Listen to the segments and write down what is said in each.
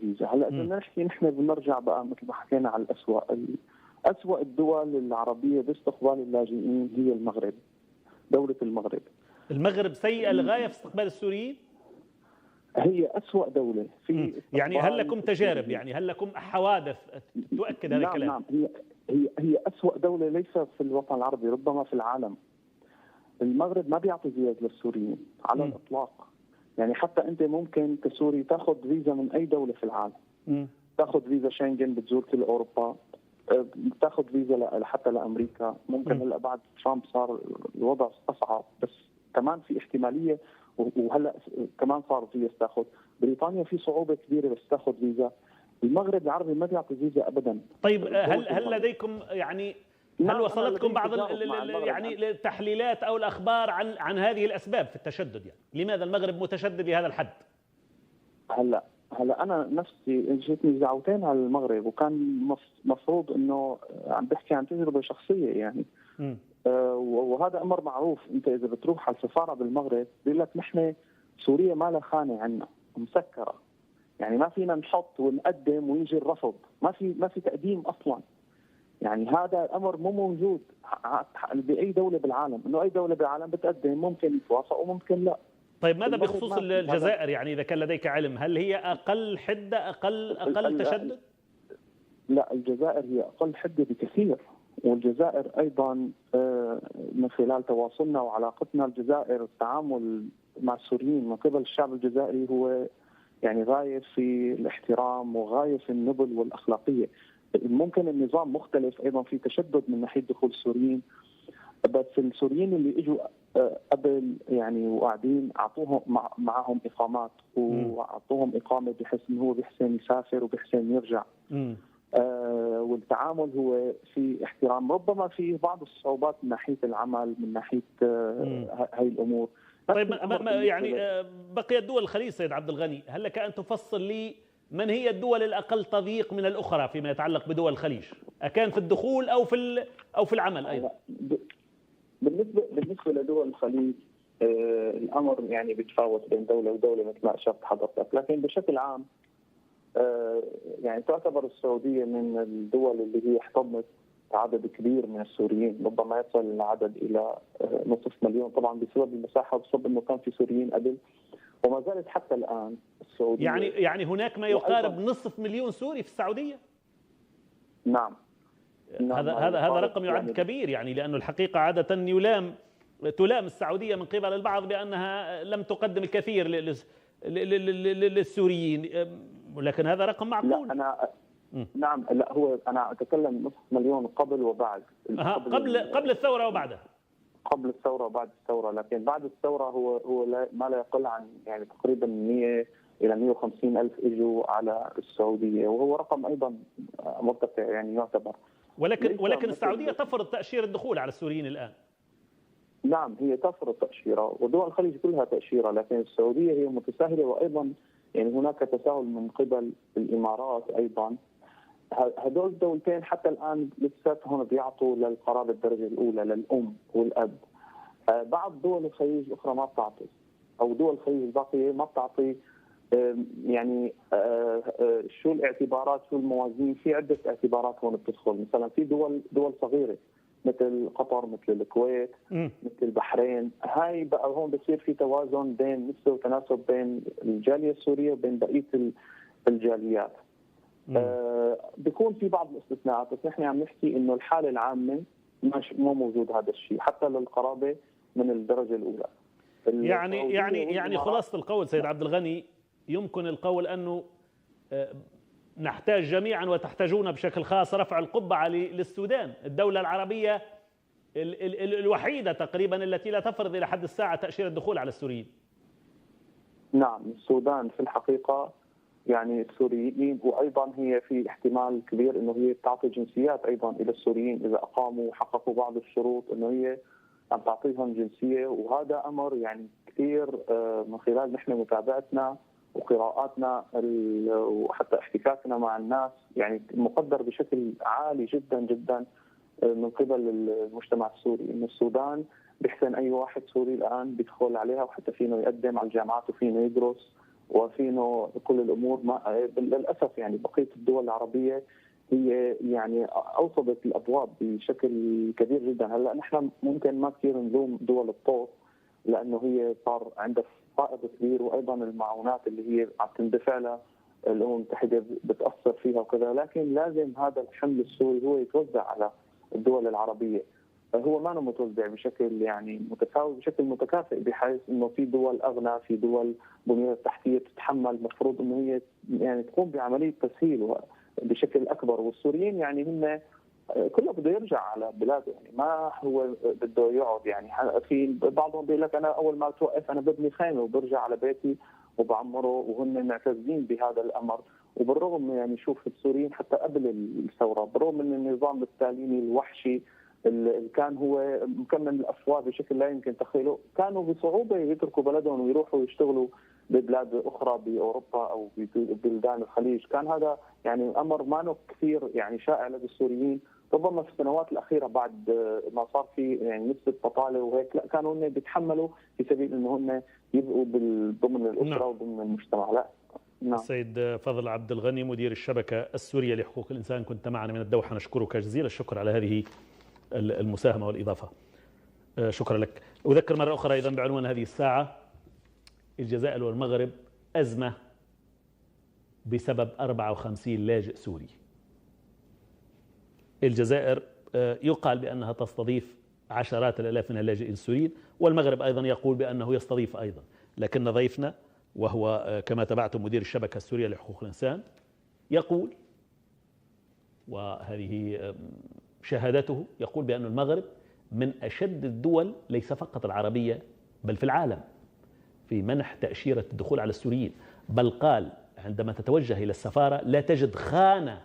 فيزا. هلا اذا بدنا نحكي نحن بنرجع بقى مثل ما حكينا على أسوأ الدول العربية باستقبال اللاجئين هي المغرب، دولة المغرب. المغرب سيئة للغاية في استقبال السوريين؟ هي أسوأ دولة في يعني هل لكم تجارب، يعني هل لكم حوادث تؤكد هذا الكلام؟ نعم، هي أسوأ دولة ليس في الوطن العربي، ربما في العالم. المغرب ما بيعطي فيز للسوريين على الإطلاق. يعني حتى أنت ممكن كسوري تاخذ فيزا من أي دولة في العالم، تاخذ فيزا شنغن بتزور كل أوروبا، تاخذ فيزا حتى لأمريكا. ممكن هلا بعد ترامب صار الوضع أصعب، بس كمان في احتمالية، وهلا كمان صار فيزا تاخذ. بريطانيا في صعوبة كبيرة بس تاخذ فيزا. المغرب العربي ما بيعطي فيزا أبدا. طيب هل لديكم يعني هل وصلتكم بعض يعني التحليلات او الاخبار عن هذه الاسباب في التشدد؟ يعني لماذا المغرب متشدد لهذا الحد؟ هلا انا نفسي اجتني دعوتين على المغرب، وكان مفروض انه عم بحكي عن تجربه شخصيه يعني. وهذا امر معروف. انت اذا بتروح على السفاره بالمغرب بيقول لك نحن سوريا ما لها خانه عندنا، مسكره. يعني ما فينا نحط ونقدم ويجي الرفض، ما في تقديم اصلا. يعني هذا الامر مو موجود باي دوله بالعالم، انه اي دوله بالعالم بتقدم ممكن يتوافق وممكن لا. طيب ماذا بخصوص الجزائر؟ يعني اذا كان لديك علم، هل هي اقل حده، اقل تشدد؟ لا، الجزائر هي اقل حده بكثير. والجزائر ايضا من خلال تواصلنا وعلاقتنا، الجزائر التعامل مع السوريين من قبل الشعب الجزائري هو يعني غايه في الاحترام وغايه في النبل والاخلاقيه. ممكن النظام مختلف، ايضا في تشدد من ناحيه دخول السوريين، بس السوريين اللي اجوا قبل يعني وقاعدين اعطوهم معهم اقامات، واعطوهم اقامه بحيث انه هو بيحسن يسافر وبيحسن يرجع. والتعامل هو في احترام. ربما في بعض الصعوبات من ناحيه العمل، من ناحيه هاي الامور. طيب يعني بقي الدول الخليج سيد عبد الغني، هل لك ان تفصل لي من هي الدول الاقل تضييق من الاخرى فيما يتعلق بدول الخليج؟ اكان في الدخول او في العمل ايضا؟ بالنسبه لدول الخليج الامر يعني بيتفاوت بين دوله ودوله مثل ما اشرت حضرتك، لكن بشكل عام يعني تعتبر السعوديه من الدول اللي هي احتضنت عدد كبير من السوريين، ربما يصل العدد الى نصف مليون، طبعا بسبب المساحه وبسبب انه كان في سوريين قبل، وما زالت حتى الان السعوديه. يعني هناك ما يقارب نصف مليون سوري في السعوديه؟ نعم. هذا رقم يعد كبير، يعني لانه الحقيقه عاده تلام السعوديه من قبل البعض بانها لم تقدم الكثير للسوريين، ولكن هذا رقم معقول. نعم، لا هو انا اتكلم نصف مليون قبل وبعد. قبل الثوره وبعدها. قبل الثوره وبعد الثوره، لكن بعد الثوره هو ما لا يقل عن يعني تقريبا 100 الى 150 الف اجوا على السعوديه، وهو رقم ايضا مرتفع يعني يعتبر. ولكن السعوديه تفرض تاشيره الدخول على السوريين الان. نعم، هي تفرض تاشيره، ودول الخليج كلها تاشيره، لكن السعوديه هي متساهله، وايضا يعني هناك تساهل من قبل الامارات ايضا. هدول الدولتين حتى الان لساتهم بيعطوا للقرابه الدرجه الاولى للام والاب. بعض دول الخليج الاخرى ما بتعطي، او دول الخليج الباقيه ما بتعطي. يعني شو الاعتبارات، شو الموازين؟ في عده اعتبارات هون بتدخل. مثلا في دول صغيره مثل قطر، مثل الكويت، مثل البحرين. هاي بقى هون بصير في توازن بين نسبه وتناسب بين الجاليه السوريه وبين بقيه الجاليات. بيكون في بعض الاستثناءات، بس نحن عم نحكي انه الحاله العامه مو موجود هذا الشيء حتى للقرابه من الدرجه الاولى. يعني خلاصه القول سيد عبد الغني، يمكن القول انه نحتاج جميعا وتحتاجون بشكل خاص رفع القبعه للسودان، الدوله العربيه الوحيده تقريبا التي لا تفرض الى حد الساعه تاشيره الدخول على السوريين. نعم، السودان في الحقيقه يعني السوريين، وايضا هي في احتمال كبير انه هي تعطي جنسيات ايضا الى السوريين اذا اقاموا وحققوا بعض الشروط، انه هي عم تعطيهم جنسيه. وهذا امر يعني كثير من خلال نحن متابعتنا وقراءاتنا وحتى احتكاكنا مع الناس يعني مقدر بشكل عالي جدا جدا من قبل المجتمع السوري، انه السودان بيحسن اي واحد سوري الان بيدخل عليها، وحتى فينه يقدم على الجامعات وفينه يدرس وفينه كل الامور. ما للاسف يعني بقيه الدول العربيه هي يعني اوصدت الابواب بشكل كبير جدا. هلا نحن ممكن ما كثير نلوم دول الطوق لانه هي صار عندها فائض كبير، وايضا المعونات اللي هي عم تندفع لها الامم المتحده بتاثر فيها وكذا، لكن لازم هذا الحمل السوري هو يتوزع على الدول العربيه. هو ما متوزع بشكل يعني متساوي، بشكل متكافئ، بحيث انه في دول اغنى، في دول بنيتها التحتيه تتحمل، المفروض انه هي يعني تقوم بعمليه تسهيل بشكل اكبر. والسوريين يعني هم كله بده يرجع على بلاده، يعني ما هو بده يقعد. يعني في بعضهم بيقول لك انا اول ما توقف انا ببني خيمه وبرجع على بيتي وبعمره، وهم معتزين بهذا الامر. وبالرغم يعني شوف السوريين حتى قبل الثوره، بالرغم من النظام التعليمي الوحشي اللي كان هو مكمل الافواه بشكل لا يمكن تخيله، كانوا بصعوبه يتركوا بلدهم ويروحوا يشتغلوا ببلاد اخرى باوروبا او ببلدان الخليج. كان هذا يعني امر ما كثير يعني شائع لدى السوريين. ربما في السنوات الاخيره بعد ما صار في يعني نسبه بطاله وهيك، لا كانوا هم بيتحملوا في سبيل انه هم يبقوا ضمن الاسره وضمن المجتمع. لا نعم. السيد فضل عبد الغني مدير الشبكه السوريه لحقوق الانسان، كنت معنا من الدوحه، نشكرك جزيل الشكر على هذه المساهمه والاضافه. شكرا لك. اذكر مره اخرى ايضا بعنوان هذه الساعه: الجزائر والمغرب ازمه بسبب 54 لاجئ سوري. الجزائر يقال بأنها تستضيف عشرات الآلاف من اللاجئين السوريين، والمغرب أيضا يقول بأنه يستضيف أيضا. لكن ضيفنا وهو كما تابعتم مدير الشبكة السورية لحقوق الإنسان يقول، وهذه شهادته، يقول بأن المغرب من أشد الدول ليس فقط العربية بل في العالم في منح تأشيرة الدخول على السوريين. بل قال عندما تتوجه إلى السفارة لا تجد خانة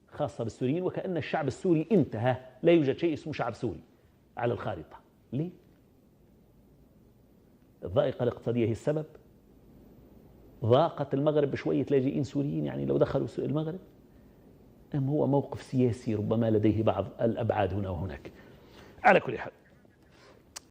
خاصة بالسوريين، وكأن الشعب السوري انتهى، لا يوجد شيء اسمه شعب سوري على الخارطة. ليه؟ الضائقة الاقتصادية هي السبب؟ ضاقت المغرب بشوية لاجئين سوريين يعني لو دخلوا المغرب؟ أم هو موقف سياسي ربما لديه بعض الأبعاد هنا وهناك؟ على كل حال